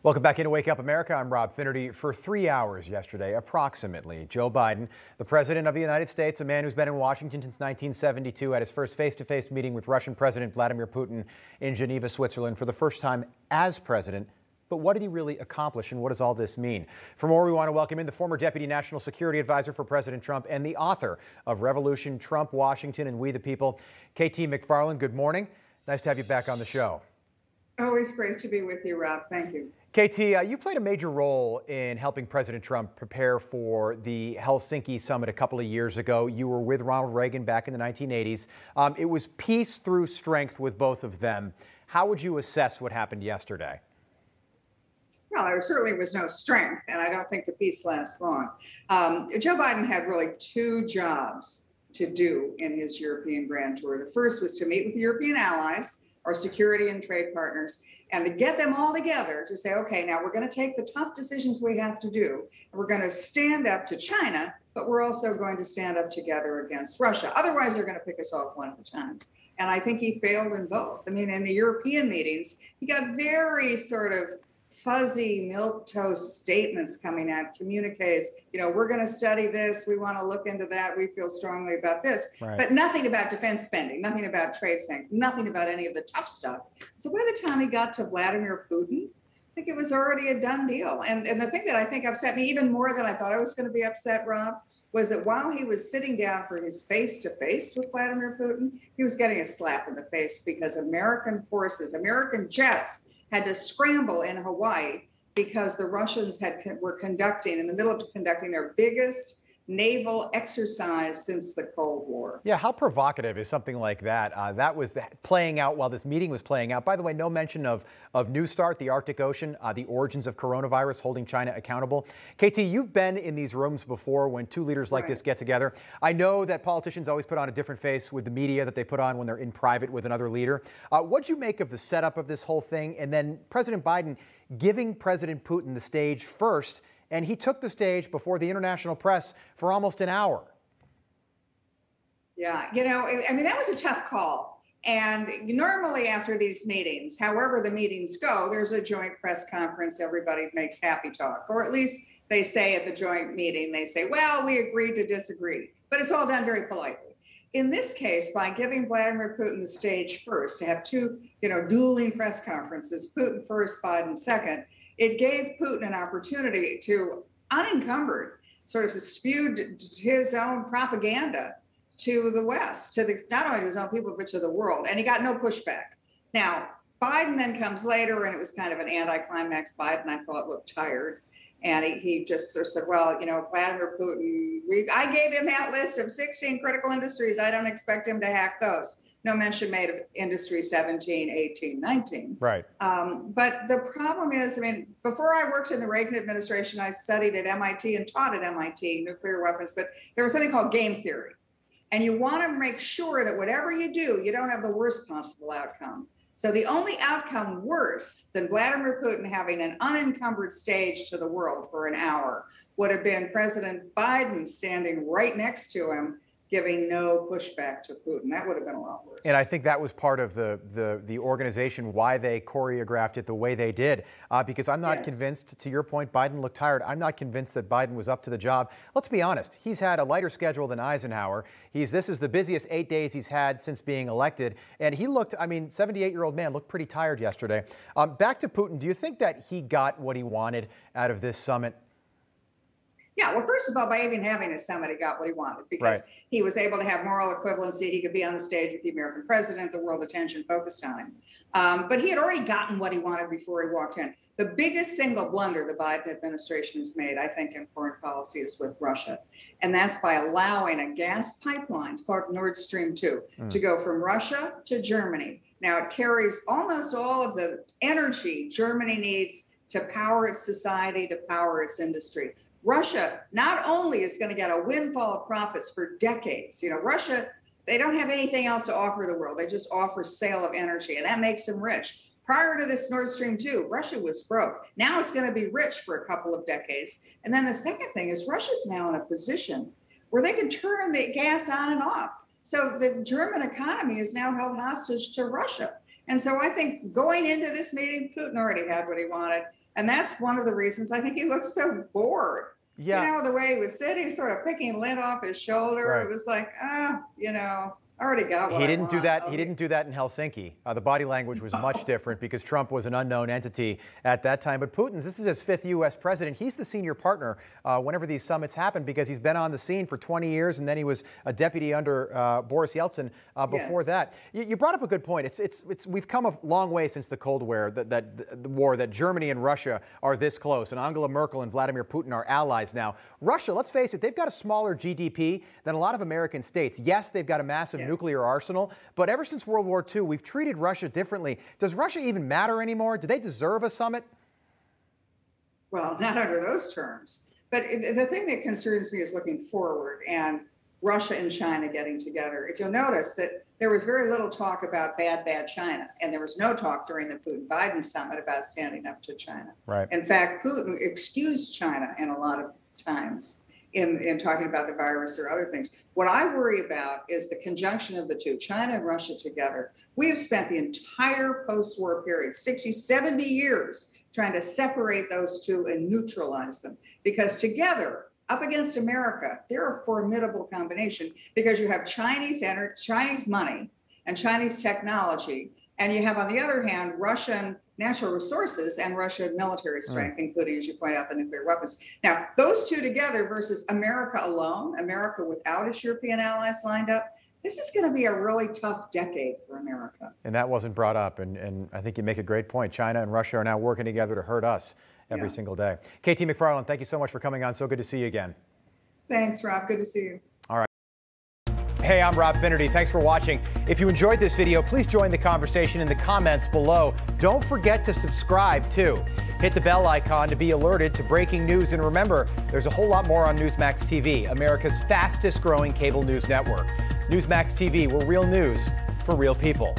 Welcome back into Wake Up America. I'm Rob Finnerty. For 3 hours yesterday, approximately, Joe Biden, the president of the United States, a man who's been in Washington since 1972, had his first face-to-face meeting with Russian President Vladimir Putin in Geneva, Switzerland, for the first time as president. But what did he really accomplish, and what does all this mean? For more, we want to welcome in the former Deputy National Security Advisor for President Trump and the author of Revolution, Trump, Washington, and We the People, KT McFarland. Good morning. Nice to have you back on the show. Always great to be with you, Rob. Thank you. KT, you played a major role in helping President Trump prepare for the Helsinki summit a couple of years ago. You were with Ronald Reagan back in the 1980s. It was peace through strength with both of them. How would you assess what happened yesterday? Well, there certainly was no strength, and I don't think the peace lasts long. Joe Biden had really two jobs to do in his European grand tour. The first was to meet with the European allies, our security and trade partners, and to get them all together to say, okay, now we're going to take the tough decisions we have to do, and we're going to stand up to China, but we're also going to stand up together against Russia. Otherwise, they're going to pick us off one at a time. And I think he failed in both. I mean, in the European meetings, he got very sort of fuzzy milquetoast statements coming out, communiques, we're going to study this, we want to look into that, we feel strongly about this, right. But nothing about defense spending, nothing about trade sanctions, nothing about any of the tough stuff. So by the time he got to Vladimir Putin, I think it was already a done deal. And the thing that I think upset me even more than I thought I was going to be upset, Rob, was that while he was sitting down for his face-to-face with Vladimir Putin, he was getting a slap in the face because American forces, American jets, had to scramble in Hawaii because the Russians were conducting, in the middle of conducting their biggest naval exercise since the Cold War. Yeah, how provocative is something like that? That was playing out while this meeting was playing out. By the way, no mention of New START, the Arctic Ocean, the origins of coronavirus, holding China accountable. KT, you've been in these rooms before when two leaders like this get together. I know that politicians always put on a different face with the media that they put on when they're in private with another leader. What'd you make of the setup of this whole thing? And then President Biden giving President Putin the stage first, and he took the stage before the international press for almost an hour. Yeah, I mean, that was a tough call. And normally after these meetings, however the meetings go, there's a joint press conference, everybody makes happy talk, or at least they say at the joint meeting, they say, well, we agreed to disagree, but it's all done very politely. In this case, by giving Vladimir Putin the stage first, to have two, dueling press conferences, Putin first, Biden second, it gave Putin an opportunity to, unencumbered, sort of spew his own propaganda to the West, not only to his own people, but to the world. And he got no pushback. Now, Biden then comes later, and it was kind of an anticlimax. Biden, I thought, looked tired. And he just sort of said, well, Vladimir Putin, I gave him that list of 16 critical industries. I don't expect him to hack those. No mention made of industry 17, 18, 19. Right. But the problem is, before I worked in the Reagan administration, I studied at MIT and taught at MIT nuclear weapons, but there was something called game theory. And you want to make sure that whatever you do, you don't have the worst possible outcome. So the only outcome worse than Vladimir Putin having an unencumbered stage to the world for an hour would have been President Biden standing right next to him, giving no pushback to Putin. That would have been a lot worse. And I think that was part of the organization, why they choreographed it the way they did. Because I'm not convinced, to your point, Biden looked tired. I'm not convinced that Biden was up to the job. Let's be honest. He's had a lighter schedule than Eisenhower. This is the busiest 8 days he's had since being elected. And he looked, 78-year-old man looked pretty tired yesterday. Back to Putin. Do you think that he got what he wanted out of this summit? Yeah, well, first of all, by even having a summit, he got what he wanted because he was able to have moral equivalency. He could be on the stage with the American president, the world attention focused on him. But he had already gotten what he wanted before he walked in. The biggest single blunder the Biden administration has made, I think, in foreign policy is with Russia. And that's by allowing a gas pipeline called Nord Stream 2 to go from Russia to Germany. Now, it carries almost all of the energy Germany needs to power its society, to power its industry. Russia not only is going to get a windfall of profits for decades. Russia, they don't have anything else to offer the world. They just offer sale of energy, and that makes them rich. Prior to this Nord Stream 2, Russia was broke. Now it's going to be rich for a couple of decades. And then the second thing is Russia's now in a position where they can turn the gas on and off. So the German economy is now held hostage to Russia. And so I think going into this meeting, Putin already had what he wanted. And that's one of the reasons I think he looked so bored. Yeah. You know, the way he was sitting, sort of picking lint off his shoulder. Right. It was like, you know, I already got what He I didn't want. do that. Okay. He didn't do that in Helsinki. The body language was much different because Trump was an unknown entity at that time. But Putin's, this is his 5th U.S. president. He's the senior partner whenever these summits happen because he's been on the scene for 20 years, and then he was a deputy under Boris Yeltsin before that. You brought up a good point. We've come a long way since the Cold War, the war, that Germany and Russia are this close, and Angela Merkel and Vladimir Putin are allies now. Russia, let's face it, they've got a smaller GDP than a lot of American states. Yes, they've got a massive nuclear arsenal, but ever since World War II, we've treated Russia differently. Does Russia even matter anymore? Do they deserve a summit? Well, not under those terms. But the thing that concerns me is looking forward and Russia and China getting together. If you'll notice that there was very little talk about bad China, and there was no talk during the Putin-Biden summit about standing up to China. Right. In fact, Putin excused China in a lot of times in talking about the virus or other things. What I worry about is the conjunction of the two, China and Russia together. We have spent the entire post-war period, 60, 70 years, trying to separate those two and neutralize them. Because together, up against America, they're a formidable combination because you have Chinese money and Chinese technology, and you have, on the other hand, Russian natural resources and Russian military strength, including, as you point out, the nuclear weapons. Now, those two together versus America alone, America without its European allies lined up, this is going to be a really tough decade for America. And that wasn't brought up, and I think you make a great point. China and Russia are now working together to hurt us every single day. KT McFarland, thank you so much for coming on. So good to see you again. Thanks, Rob. Good to see you. All right. Hey, I'm Rob Finnerty. Thanks for watching. If you enjoyed this video, please join the conversation in the comments below. Don't forget to subscribe, too. Hit the bell icon to be alerted to breaking news. And remember, there's a whole lot more on Newsmax TV, America's fastest growing cable news network. Newsmax TV, we're real news for real people.